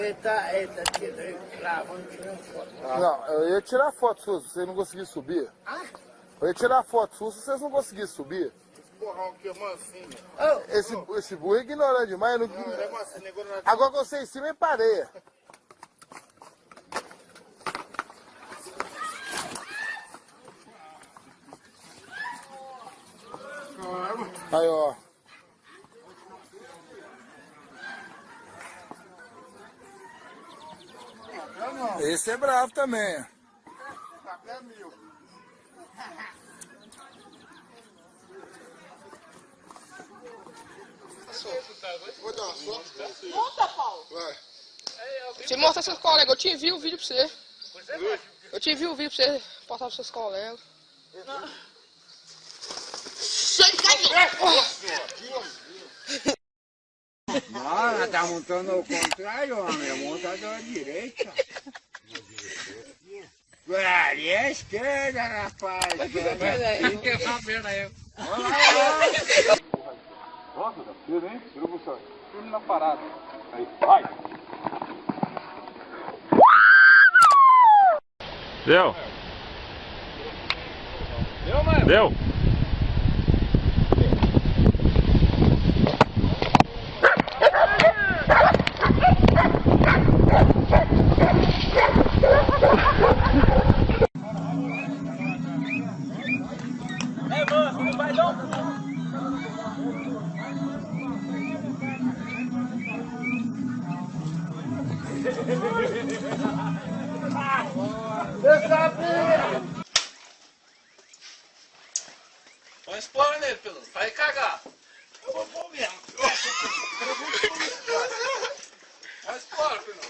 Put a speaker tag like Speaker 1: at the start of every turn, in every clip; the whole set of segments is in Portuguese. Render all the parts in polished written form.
Speaker 1: Ele tá tirando foto.
Speaker 2: Não, eu ia tirar foto sua se vocês não conseguissem subir. Eu ia tirar foto sua se vocês não conseguissem subir.
Speaker 3: Esse porrão aqui é mansinho.
Speaker 2: Esse burro é ignorante demais. Não...
Speaker 3: Não, ele é mansinho.
Speaker 2: Agora que você em cima é pareia. Aí, ó. Esse é bravo também.
Speaker 3: Até 1000. Vou dar uma sorte.
Speaker 4: Monta, Paulo.
Speaker 3: Vai.
Speaker 4: Você mostra seus colegas. Eu te envio o vídeo pra você. Eu te envio o vídeo pra você postar pros seus colegas.
Speaker 1: Não, ela tá montando ao contrário, homem. É montado à direita. Ali é a esquerda, rapaz. Fica sabendo aí.
Speaker 2: Nossa, tá cedo, hein? Vira pro chão. Tudo na parada. Aí, vai!
Speaker 5: Deu! Deu, mano? Deu!
Speaker 6: Põe espora nele, pelo. Vai cagar. Eu vou mesmo. Vai espora, pelo.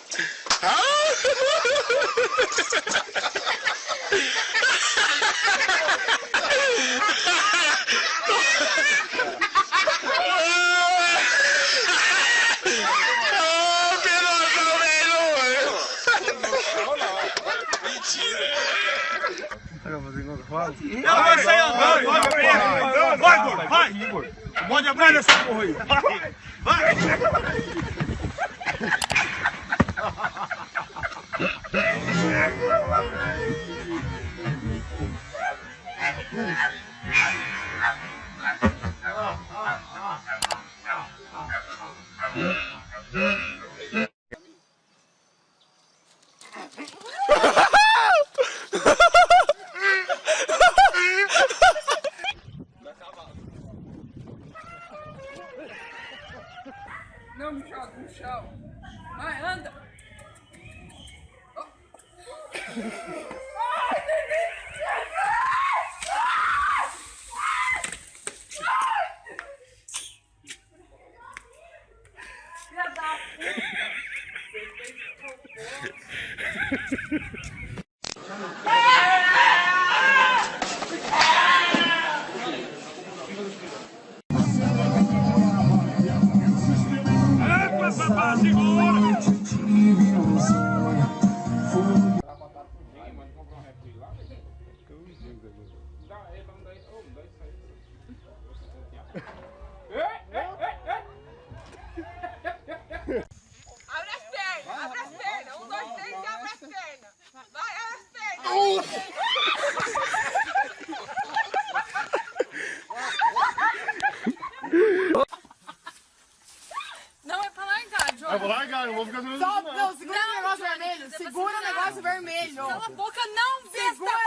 Speaker 6: Vai, sai andando, vai, Igor, vai, Igor. Pode abrir nessa porra aí. Vai,
Speaker 4: Não me joga no chão. Vai, anda.
Speaker 7: Abre as pernas, abre as pernas. 1, 2, 3 e abre as pernas. Vai, abre as pernas. Não é pra largar, João.
Speaker 3: Eu vou largar, eu vou ficar segurando.
Speaker 7: Não, segura o negócio vermelho. Segura o negócio vermelho. Cala a boca, não, besta. Segura.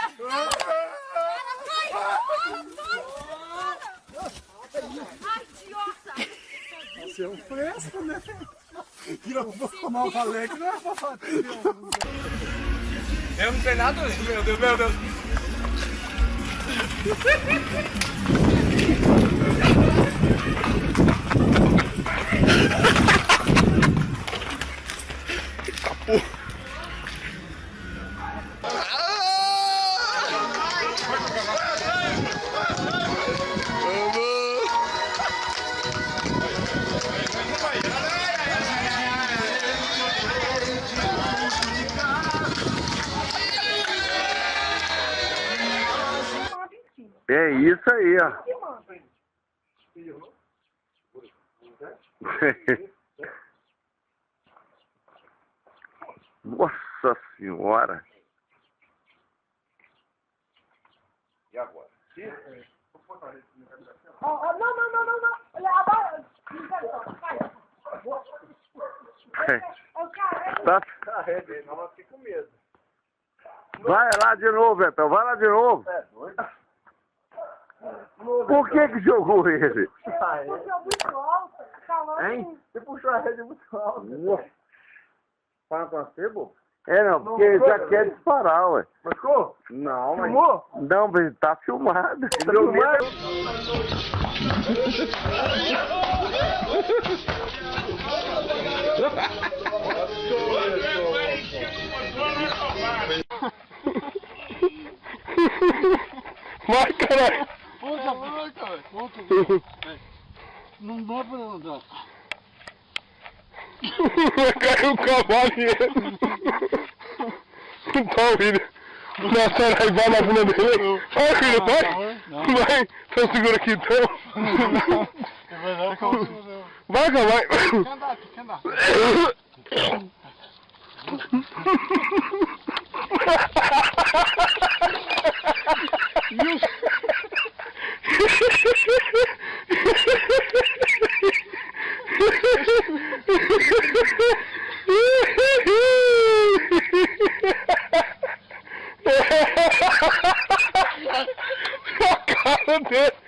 Speaker 7: Ai, idiota.
Speaker 3: Você é um fresco, né? Tira um pouco mal falei que não é pra bater.
Speaker 6: eu não sei nada, meu Deus, meu Deus.
Speaker 2: É isso aí, ó.
Speaker 8: Nossa senhora.
Speaker 1: E agora?
Speaker 8: Tá. Vai lá de novo, Betão. Vai lá de novo. Por que jogou ele?
Speaker 7: Puxou muito alto.
Speaker 8: Hein?
Speaker 3: Você puxou a rede muito alto.
Speaker 1: Fala com você, bobo?
Speaker 8: É não, porque ele já quer disparar, ué.
Speaker 3: Machucou?
Speaker 8: Não, mas...
Speaker 3: Filmou?
Speaker 8: Não, mas tá filmado.
Speaker 3: Tá filmado?
Speaker 8: Vai, caralho.
Speaker 3: Não dá pra andar.
Speaker 8: Caiu o cavalo e ele. Não tá ouvindo. Nossa, vai na bunda dele. Vai, filho, vai. Vai. Então segura aqui, então. Vai, cara, vai.
Speaker 3: Quer andar, quer andar.
Speaker 8: A cara dele.